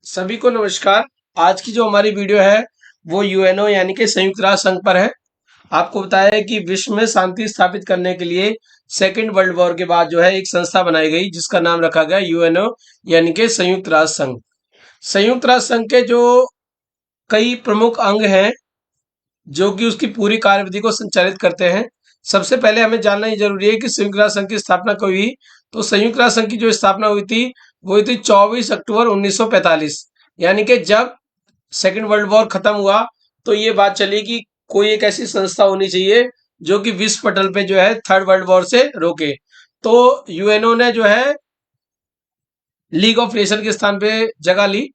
सभी को नमस्कार। आज की जो हमारी वीडियो है वो यूएनओ यानी कि संयुक्त राष्ट्र संघ पर है। आपको बताया है कि विश्व में शांति स्थापित करने के लिए सेकेंड वर्ल्ड वॉर के बाद जो है एक संस्था बनाई गई जिसका नाम रखा गया यूएनओ यानी कि संयुक्त राष्ट्र संघ। संयुक्त राष्ट्र संघ के जो कई प्रमुख अंग हैं जो कि उसकी पूरी कार्यविधि को संचालित करते हैं। सबसे पहले हमें जानना ये जरूरी है कि संयुक्त राष्ट्र संघ की स्थापना कब हुई। तो संयुक्त राष्ट्र संघ की जो स्थापना हुई थी वो हुई थी 24 अक्टूबर 1945। यानी कि जब सेकेंड वर्ल्ड वॉर खत्म हुआ तो ये बात चली कि कोई एक ऐसी संस्था होनी चाहिए जो कि विश्व पटल पे जो है थर्ड वर्ल्ड वॉर से रोके। तो यूएनओ ने जो है लीग ऑफ नेशन के स्थान पे जगह ली।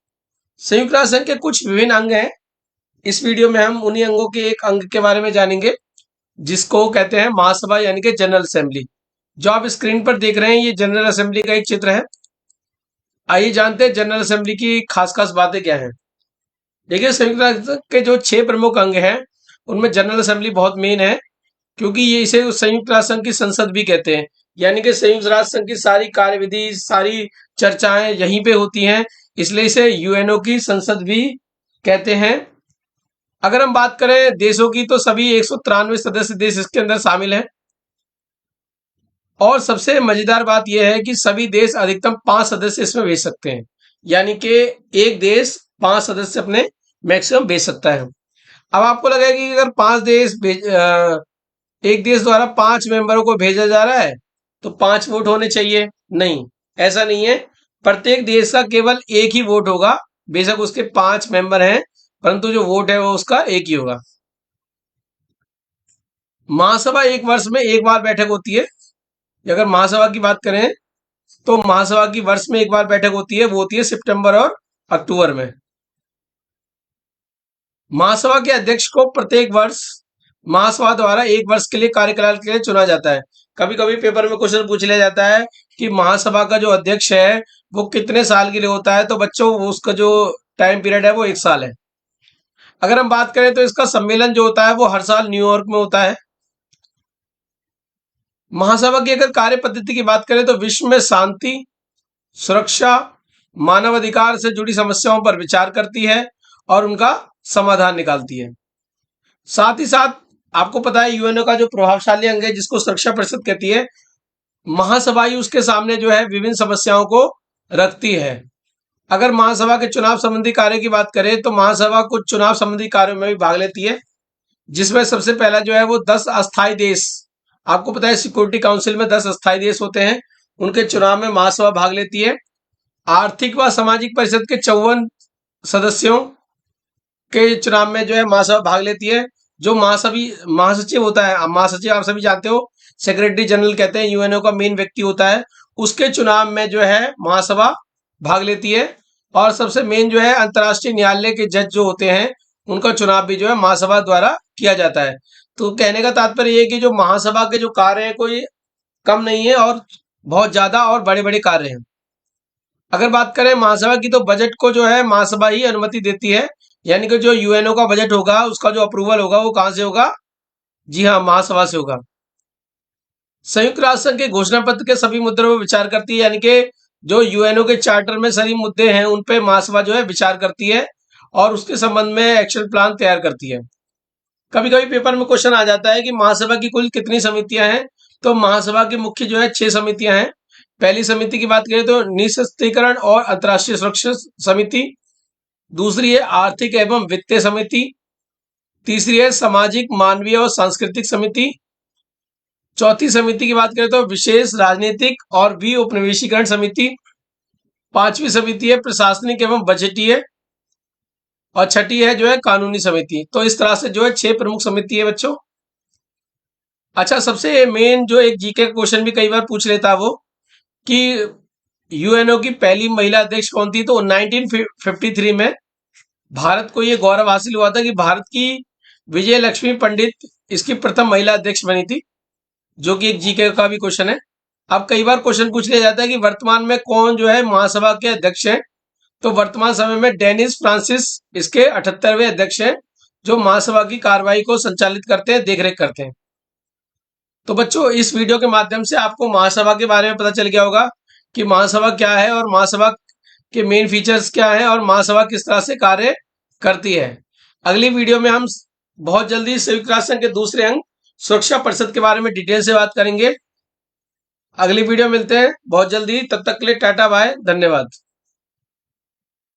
संयुक्त राष्ट्र संघ के कुछ विभिन्न अंग हैं। इस वीडियो में हम उन्हीं अंगों के एक अंग के बारे में जानेंगे जिसको कहते हैं महासभा यानी कि जनरल असेंबली। जो आप स्क्रीन पर देख रहे हैं ये जनरल असेंबली का एक चित्र है। आइए जानते हैं जनरल असेंबली की खास खास बातें क्या हैं। देखिए, संयुक्त राष्ट्र के जो 6 प्रमुख अंग हैं उनमें जनरल असेंबली बहुत मेन है, क्योंकि ये इसे संयुक्त राष्ट्र संघ की संसद भी कहते हैं। यानी कि संयुक्त राष्ट्र संघ की सारी कार्यविधि, सारी चर्चाएं यहीं पे होती हैं, इसलिए इसे यूएनओ की संसद भी कहते हैं। अगर हम बात करें देशों की तो सभी 193 सदस्य देश इसके अंदर शामिल हैं। और सबसे मजेदार बात यह है कि सभी देश अधिकतम 5 सदस्य इसमें भेज सकते हैं। यानी कि एक देश 5 सदस्य अपने मैक्सिमम भेज सकता है। अब आपको लगेगा कि अगर एक देश द्वारा 5 मेंबरों को भेजा जा रहा है तो 5 वोट होने चाहिए। नहीं, ऐसा नहीं है। प्रत्येक देश का केवल एक ही वोट होगा। बेशक उसके 5 मेंबर हैं, परंतु जो वोट है वो उसका एक ही होगा। महासभा एक वर्ष में एक बार बैठक होती है। अगर महासभा की बात करें तो महासभा की वर्ष में एक बार बैठक होती है, वो होती है सितंबर और अक्टूबर में। महासभा के अध्यक्ष को प्रत्येक वर्ष महासभा द्वारा एक वर्ष के लिए कार्यकाल के लिए चुना जाता है। कभी कभी पेपर में क्वेश्चन पूछ लिया जाता है कि महासभा का जो अध्यक्ष है वो कितने साल के लिए होता है, तो बच्चों उसका जो टाइम पीरियड है वो 1 साल है। अगर हम बात करें तो इसका सम्मेलन जो होता है वो हर साल न्यूयॉर्क में होता है। महासभा की अगर कार्य पद्धति की बात करें तो विश्व में शांति, सुरक्षा, मानव अधिकार से जुड़ी समस्याओं पर विचार करती है और उनका समाधान निकालती है। साथ ही साथ आपको पता है यूएनओ का जो प्रभावशाली अंग है जिसको सुरक्षा परिषद कहती है, महासभा ही उसके सामने जो है विभिन्न समस्याओं को रखती है। अगर महासभा के चुनाव संबंधी कार्य की बात करें तो महासभा कुछ चुनाव संबंधी कार्यों में भी भाग लेती है, जिसमें सबसे पहला जो है वो 10 अस्थायी देश। आपको पता है सिक्योरिटी काउंसिल में 10 अस्थायी देश होते हैं, उनके चुनाव में महासभा भाग लेती है। आर्थिक व सामाजिक परिषद के 54 सदस्यों के चुनाव में जो है महासभा भाग लेती है। जो महासचिव होता है, महासचिव आप सभी जानते हो, सेक्रेटरी जनरल कहते हैं, यूएनओ का मेन व्यक्ति होता है, उसके चुनाव में जो है महासभा भाग लेती है। और सबसे मेन जो है अंतर्राष्ट्रीय न्यायालय के जज जो होते हैं उनका चुनाव भी जो है महासभा द्वारा किया जाता है। तो कहने का तात्पर्य ये है कि जो महासभा के जो कार्य हैं कोई कम नहीं है और बहुत ज्यादा और बड़े बड़े कार्य हैं। अगर बात करें महासभा की तो बजट को जो है महासभा ही अनुमति देती है। यानी कि जो यूएनओ का बजट होगा उसका जो अप्रूवल होगा वो कहां से होगा? जी हाँ, महासभा से होगा। संयुक्त राष्ट्र संघ के घोषणा पत्र के सभी मुद्दों पर विचार करती है। यानी कि जो यूएनओ के चार्टर में सभी मुद्दे हैं उन पे महासभा जो है विचार करती है और उसके संबंध में एक्शन प्लान तैयार करती है। कभी कभी पेपर में क्वेश्चन आ जाता है कि महासभा की कुल कितनी समितियां हैं। तो महासभा की मुख्य जो है 6 समितियां हैं। पहली समिति की बात करें तो निःशस्त्रीकरण और अंतर्राष्ट्रीय सुरक्षा समिति। दूसरी है आर्थिक एवं वित्तीय समिति। तीसरी है सामाजिक, मानवीय और सांस्कृतिक समिति। चौथी समिति की बात करें तो विशेष राजनीतिक और उपनिवेशीकरण समिति। पांचवी समिति है प्रशासनिक एवं बजटीय। और छठी है जो है कानूनी समिति। तो इस तरह से जो है 6 प्रमुख समिति है बच्चों। अच्छा, सबसे मेन जो एक जीके का क्वेश्चन भी कई बार पूछ लेता है वो कि यूएनओ की पहली महिला अध्यक्ष कौन थी। तो 1953 में भारत को ये गौरव हासिल हुआ था कि भारत की विजय लक्ष्मी पंडित इसकी प्रथम महिला अध्यक्ष बनी थी, जो कि एक जीके का भी क्वेश्चन है। अब कई बार क्वेश्चन पूछ लिया जाता है कि वर्तमान में कौन जो है महासभा के अध्यक्ष हैं। तो वर्तमान समय में डेनिस फ्रांसिस इसके 78वें अध्यक्ष हैं, जो महासभा की कार्रवाई को संचालित करते हैं, देखरेख करते हैं। तो बच्चों, इस वीडियो के माध्यम से आपको महासभा के बारे में पता चल गया होगा कि महासभा क्या है और महासभा के मेन फीचर्स क्या है और महासभा किस तरह से कार्य करती है। अगली वीडियो में हम बहुत जल्दी संयुक्त राष्ट्र संघ के दूसरे अंग सुरक्षा परिषद के बारे में डिटेल से बात करेंगे। अगली वीडियो मिलते हैं बहुत जल्दी, तब तक के लिए टाटा बाय, धन्यवाद।